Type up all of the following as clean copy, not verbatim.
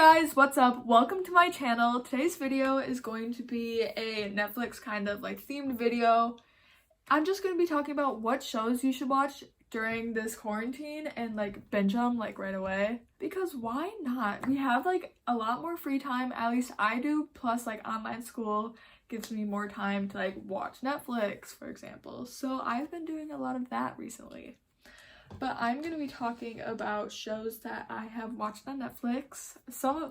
guys, what's up? Welcome to my channel. Today's video is going to be a Netflix kind of like themed video. I'm just going to be talking about what shows you should watch during this quarantine and like binge them like right away, because why not? We have like a lot more free time, at least I do, plus like online school gives me more time to like watch Netflix, for example. So I've been doing a lot of that recently. But I'm going to be talking about shows that I have watched on Netflix.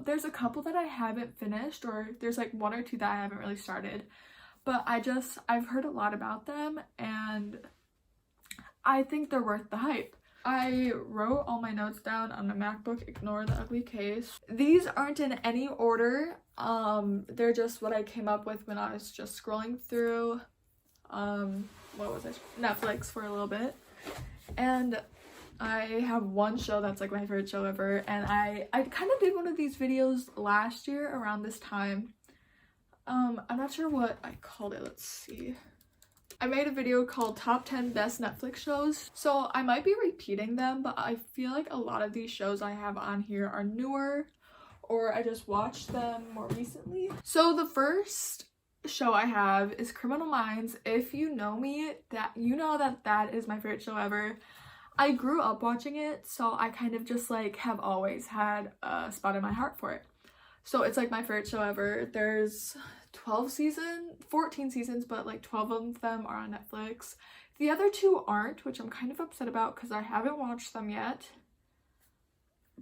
There's a couple that I haven't finished, or there's like one or two that I haven't really started. But I've heard a lot about them and I think they're worth the hype. I wrote all my notes down on the MacBook, ignore the ugly case. These aren't in any order. They're just what I came up with when I was just scrolling through Netflix for a little bit. And I have one show that's like my favorite show ever, and I kind of did one of these videos last year around this time. I'm not sure what I called it. Let's see. I made a video called Top 10 Best Netflix Shows, so I might be repeating them, but I feel like a lot of these shows I have on here are newer, or I just watched them more recently. So the first show I have is Criminal Minds. If you know me, you know that is my favorite show ever. I grew up watching it, so I kind of just like have always had a spot in my heart for it. So it's like my favorite show ever. There's 14 seasons, but like 12 of them are on Netflix. The other two aren't, which I'm kind of upset about because I haven't watched them yet.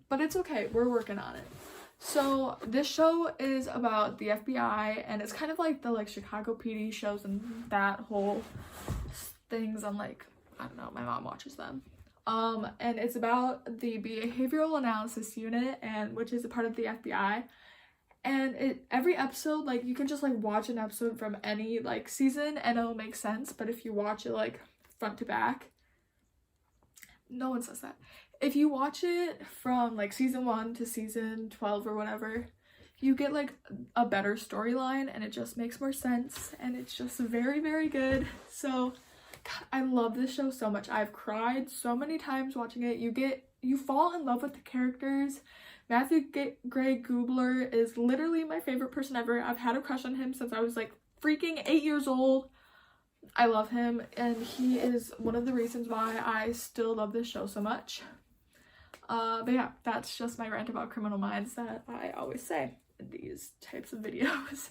But it's okay, we're working on it. So this show is about the FBI, and it's kind of like the like Chicago PD shows and that whole things on like, I don't know, my mom watches them. And it's about the Behavioral Analysis Unit, and which is a part of the FBI. And every episode, like you can just like watch an episode from any like season and it'll make sense, but if you watch it like front to back, no one says that. If you watch it from like season 1 to season 12 or whatever, you get like a better storyline and it just makes more sense, and it's just very, very good. So God, I love this show so much. I've cried so many times watching it. You fall in love with the characters. Matthew Gray Gubler is literally my favorite person ever. I've had a crush on him since I was like freaking 8 years old. I love him, and he is one of the reasons why I still love this show so much. But yeah, that's just my rant about Criminal Minds that I always say in these types of videos.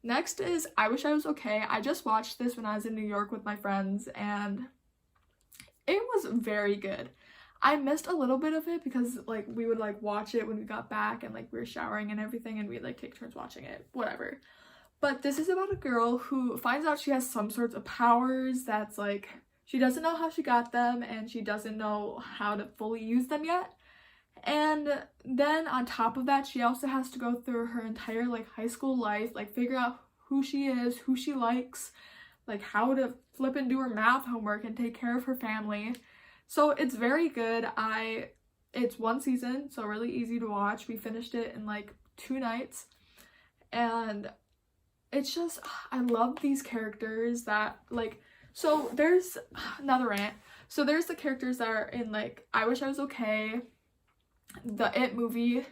Next is I Wish I Was Okay. I just watched this when I was in New York with my friends, and it was very good. I missed a little bit of it because like we would like watch it when we got back and like we were showering and everything, and we'd like take turns watching it, whatever. But this is about a girl who finds out she has some sorts of powers that's like, she doesn't know how she got them and she doesn't know how to fully use them yet. And then on top of that, she also has to go through her entire like high school life, like figure out who she is, who she likes, like how to flip and do her math homework and take care of her family. So it's very good. It's one season, so really easy to watch. We finished it in like 2 nights, and it's just, I love these characters that like, so there's another rant. So there's the characters that are in like I Wish I Was Okay, the It movie,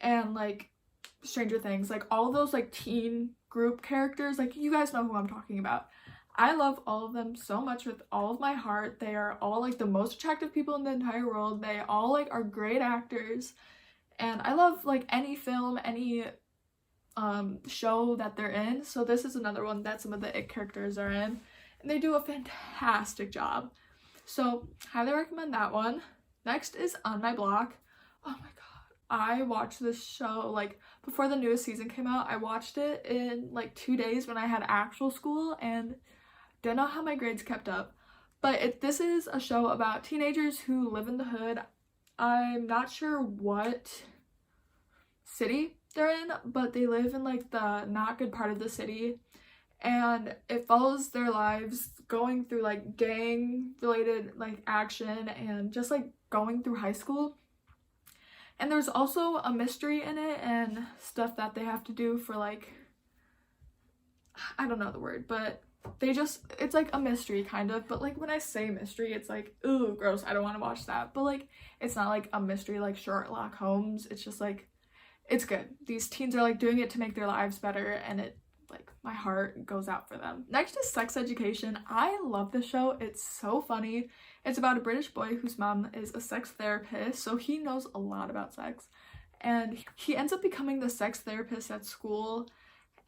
and like Stranger Things, like all those like teen group characters, like you guys know who I'm talking about. I love all of them so much with all of my heart. They are all like the most attractive people in the entire world. They all like are great actors, and I love like any film, any show that they're in. So this is another one that some of the It characters are in, and they do a fantastic job. So highly recommend that one. Next is On My Block. Oh my god, I watched this show like before the newest season came out. I watched it in like 2 days when I had actual school, and don't know how my grades kept up. But this is a show about teenagers who live in the hood. I'm not sure what city they're in, but they live in like the not good part of the city, and it follows their lives going through like gang related like action and just like going through high school. And there's also a mystery in it and stuff that they have to do for like, I don't know the word, but it's like a mystery kind of, but like when I say mystery, it's like, ooh, gross, I don't want to watch that. But like, it's not like a mystery like Sherlock Holmes. It's just like, it's good. These teens are like doing it to make their lives better, and it like my heart goes out for them. Next is Sex Education. I love this show. It's so funny. It's about a British boy whose mom is a sex therapist, so he knows a lot about sex, and he ends up becoming the sex therapist at school.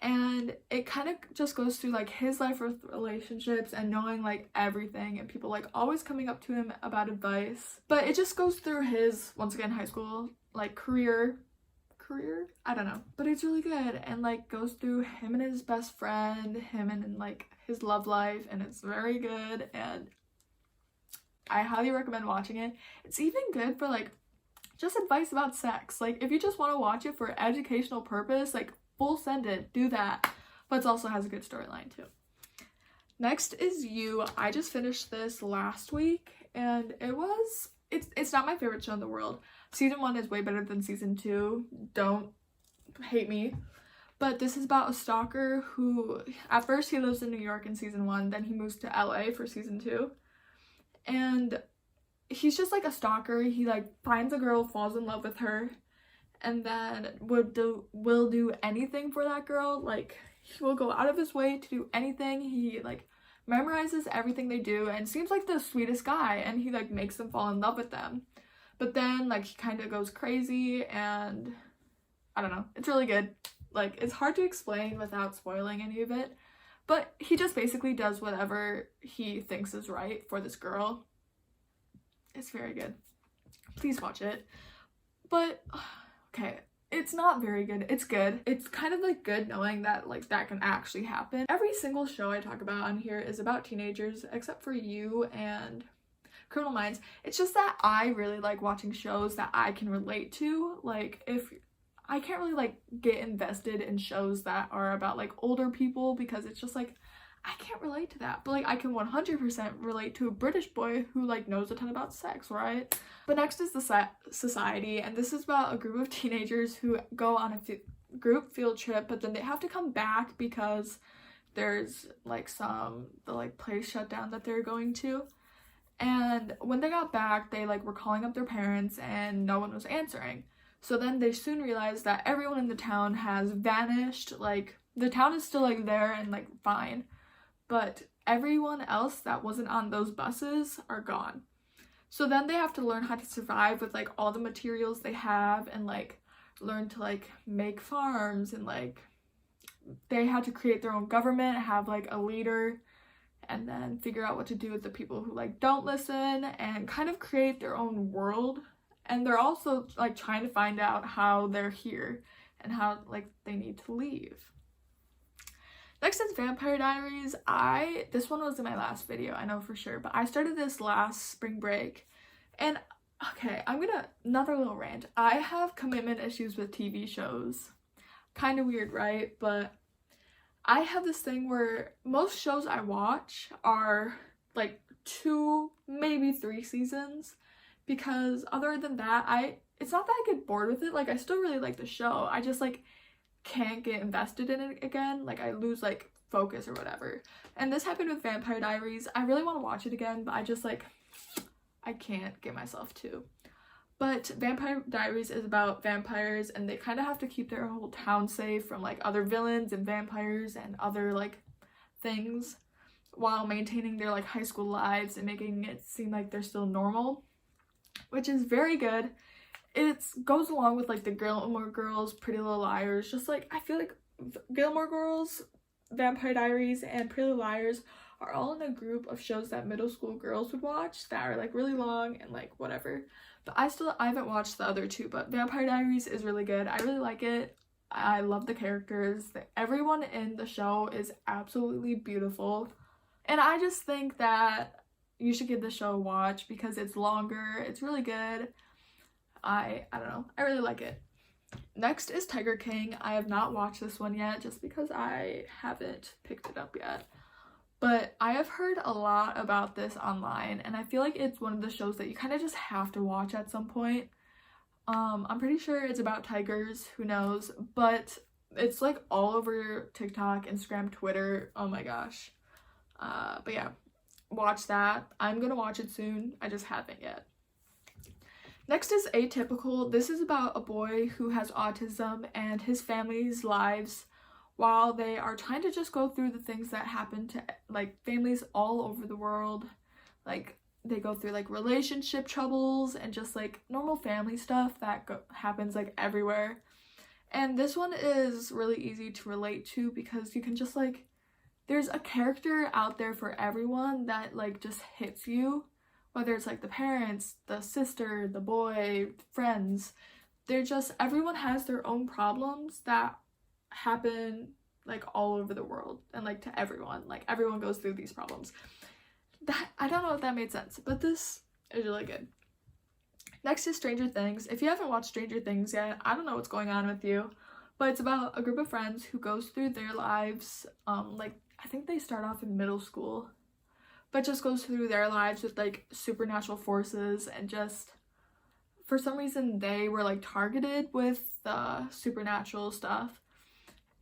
And it kind of just goes through like his life with relationships and knowing like everything, and people like always coming up to him about advice. But it just goes through his, once again, high school like career, I don't know, but it's really good, and like goes through him and his best friend, him and like his love life, and it's very good, and I highly recommend watching it. It's even good for like just advice about sex. Like if you just want to watch it for educational purpose, like full send it, do that, but it also has a good storyline too. Next is You. I just finished this last week, and it's not my favorite show in the world. Season 1 is way better than season 2. Don't hate me. But this is about a stalker who, at first he lives in New York in season 1, then he moves to LA for season 2. And he's just like a stalker. He like finds a girl, falls in love with her, and then will do anything for that girl. Like he will go out of his way to do anything. He like memorizes everything they do and seems like the sweetest guy, and he like makes them fall in love with them. But then like he kind of goes crazy, and I don't know, it's really good. Like it's hard to explain without spoiling any of it, but he just basically does whatever he thinks is right for this girl. It's very good. Please watch it. But okay, it's not very good. It's good. It's kind of like good knowing that like that can actually happen. Every single show I talk about on here is about teenagers, except for You and Criminal Minds. It's just that I really like watching shows that I can relate to. Like if I can't really like get invested in shows that are about like older people, because it's just like I can't relate to that. But like I can 100% relate to a British boy who like knows a ton about sex, right? But next is the Society, and this is about a group of teenagers who go on a group field trip, but then they have to come back because there's like the like place shut down that they're going to. And when they got back, they like were calling up their parents and no one was answering. So then they soon realized that everyone in the town has vanished. Like the town is still like there and like fine, but everyone else that wasn't on those buses are gone. So then they have to learn how to survive with like all the materials they have, and like learn to like make farms, and like they had to create their own government, have like a leader, and then figure out what to do with the people who like don't listen, and kind of create their own world. And they're also like trying to find out how they're here and how like they need to leave. Next is Vampire Diaries. This one was in my last video, I know for sure, but I started this last spring break, and okay, another little rant. I have commitment issues with TV shows. Kind of weird, right? But I have this thing where most shows I watch are like 2, maybe 3 seasons, because other than that, it's not that I get bored with it. Like I still really like the show. I just like can't get invested in it again. Like I lose like focus or whatever. And this happened with Vampire Diaries. I really want to watch it again, but I just like I can't get myself to. But Vampire Diaries is about vampires, and they kind of have to keep their whole town safe from like other villains and vampires and other like things, while maintaining their like high school lives and making it seem like they're still normal, which is very good. It goes along with like the Gilmore Girls, Pretty Little Liars. Just like I feel like Gilmore Girls, Vampire Diaries, and Pretty Little Liars are all in a group of shows that middle school girls would watch that are like really long and like whatever. But I haven't watched the other 2, but Vampire Diaries is really good. I really like it. I love the characters. Everyone in the show is absolutely beautiful. And I just think that you should give the show a watch because it's longer. It's really good. I don't know. I really like it. Next is Tiger King. I have not watched this one yet just because I haven't picked it up yet. But I have heard a lot about this online, and I feel like it's one of the shows that you kind of just have to watch at some point. I'm pretty sure it's about tigers, who knows, but it's like all over TikTok, Instagram, Twitter. Oh my gosh. But yeah, watch that. I'm gonna watch it soon. I just haven't yet. Next is Atypical. This is about a boy who has autism and his family's lives while they are trying to just go through the things that happen to like families all over the world. Like they go through like relationship troubles and just like normal family stuff that happens like everywhere. And this one is really easy to relate to because you can just like, there's a character out there for everyone that like just hits you, whether it's like the parents, the sister, the boy, friends. They're just, everyone has their own problems that happen like all over the world and like to everyone. Like everyone goes through these problems. That, I don't know if that made sense, but this is really good. Next is Stranger Things. If you haven't watched Stranger Things yet, I don't know what's going on with you, but it's about a group of friends who goes through their lives, like I think they start off in middle school, but just goes through their lives with like supernatural forces, and just for some reason they were like targeted with the supernatural stuff,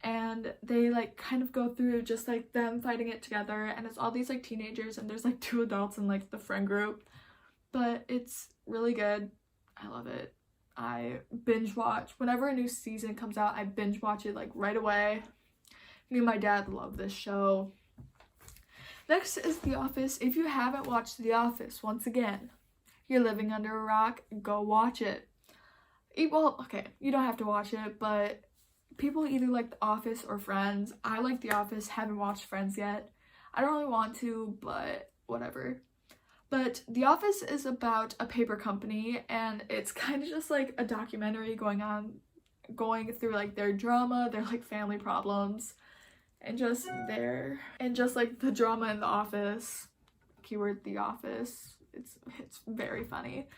and they like kind of go through just like them fighting it together, and it's all these like teenagers and there's like 2 adults in like the friend group, but it's really good. I love it. I binge watch whenever a new season comes out. I binge watch it like right away. Me and my dad love this show. Next is The Office. If you haven't watched The Office, once again, you're living under a rock, go watch it. Well, okay, you don't have to watch it, but people either like The Office or Friends. I like The Office, haven't watched Friends yet. I don't really want to, but whatever. But The Office is about a paper company, and it's kind of just like a documentary going through like their drama, their like family problems, and just like the drama in The Office. Keyword The Office. It's very funny.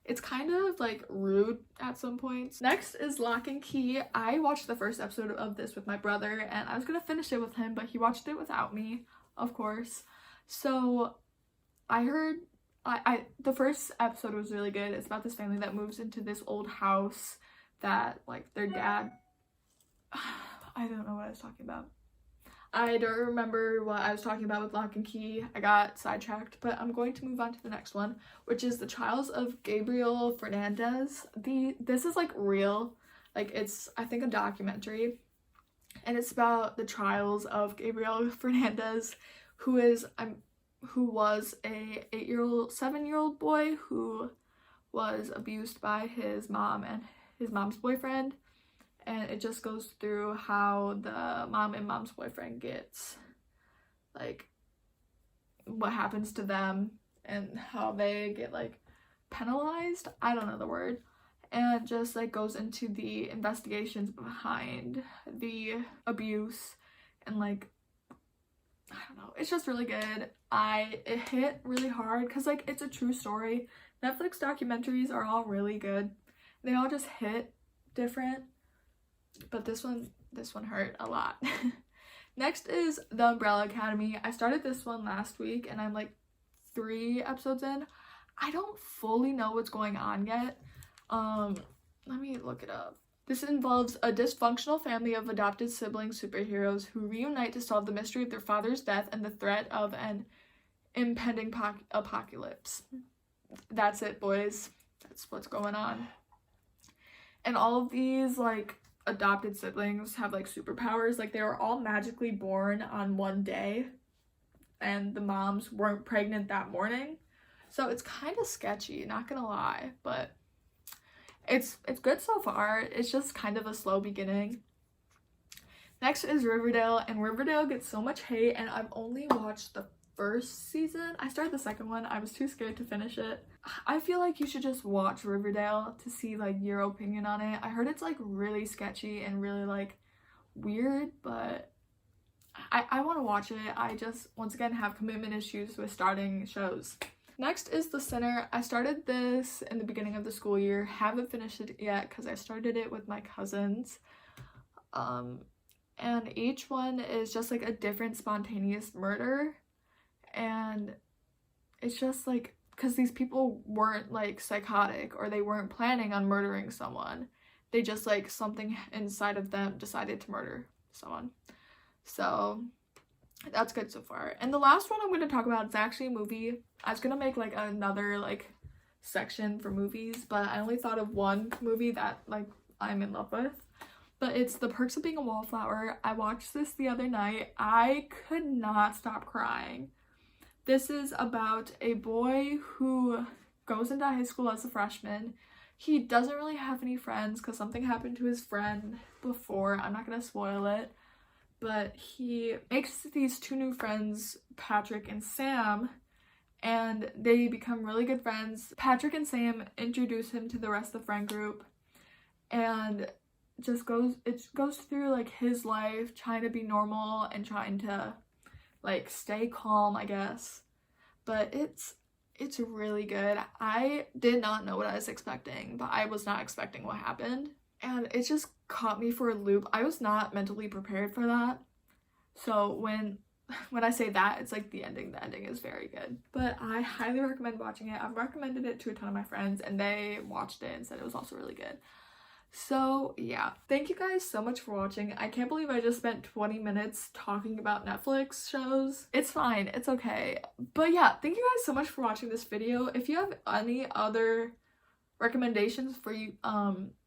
It's kind of like rude at some points. Next is Lock and Key. I watched the first episode of this with my brother, and I was gonna finish it with him, but he watched it without me, of course. So I heard the first episode was really good. It's about this family that moves into this old house that like their dad, I don't know what I was talking about. I don't remember what I was talking about with Lock and Key. I got sidetracked, but I'm going to move on to the next one, which is The Trials of Gabriel Fernandez. This is like real, like it's I think a documentary, and it's about the trials of Gabriel Fernandez, who was a 7-year-old boy who was abused by his mom and his mom's boyfriend. And it just goes through how the mom and mom's boyfriend gets, like, what happens to them and how they get, like, penalized. I don't know the word. And just, like, goes into the investigations behind the abuse and, like, I don't know. It's just really good. It hit really hard because, like, it's a true story. Netflix documentaries are all really good. They all just hit different. But this one hurt a lot. Next is The Umbrella Academy. I started this one last week and I'm like 3 episodes in. I don't fully know what's going on yet. Let me look it up. This involves a dysfunctional family of adopted sibling superheroes who reunite to solve the mystery of their father's death and the threat of an impending apocalypse. That's it, boys. That's what's going on. And all of these, like, adopted siblings have, like, superpowers. Like, they were all magically born on one day, and the moms weren't pregnant that morning. So it's kind of sketchy, not gonna lie, but it's good so far. It's just kind of a slow beginning. Next is Riverdale, and Riverdale gets so much hate, and I've only watched the first season. I started the second one. I was too scared to finish it. I feel like you should just watch Riverdale to see, like, your opinion on it. I heard it's, like, really sketchy and really, like, weird, but I want to watch it. I just, once again, have commitment issues with starting shows. Next is The Sinner. I started this in the beginning of the school year. Haven't finished it yet because I started it with my cousins. And each one is just, like, a different spontaneous murder. And it's just, like, because these people weren't, like, psychotic or they weren't planning on murdering someone. They just, like, something inside of them decided to murder someone. So that's good so far. And the last one I'm going to talk about is actually a movie. I was going to make, like, another, like, section for movies, but I only thought of one movie that like I'm in love with, but it's The Perks of Being a Wallflower. I watched this the other night. I could not stop crying. This is about a boy who goes into high school as a freshman. He doesn't really have any friends because something happened to his friend before. I'm not gonna spoil it, but he makes these two new friends, Patrick and Sam, and they become really good friends. Patrick and Sam introduce him to the rest of the friend group, and it goes through like his life trying to be normal and trying to like stay calm, I guess. But it's really good. I did not know what I was expecting, but I was not expecting what happened, and it just caught me for a loop. I was not mentally prepared for that. So when I say that, it's like the ending is very good. But I highly recommend watching it. I've recommended it to a ton of my friends and they watched it and said it was also really good. So yeah, thank you guys so much for watching. I can't believe I just spent 20 minutes talking about Netflix shows. It's fine, it's okay. But yeah, thank you guys so much for watching this video. If you have any other recommendations for you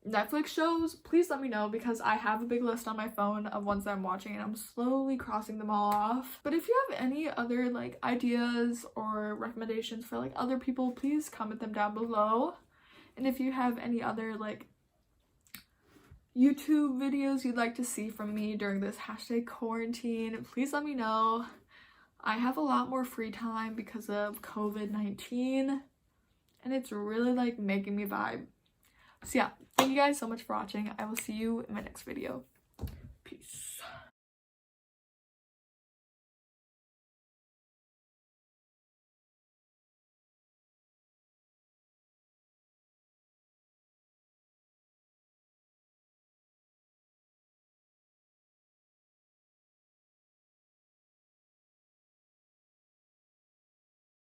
Netflix shows, please let me know, because I have a big list on my phone of ones that I'm watching and I'm slowly crossing them all off. But if you have any other like ideas or recommendations for like other people, please comment them down below. And if you have any other like YouTube videos you'd like to see from me during this #quarantine, please let me know. I have a lot more free time because of COVID-19 and it's really like making me vibe. So yeah, thank you guys so much for watching. I will see you in my next video. Peace.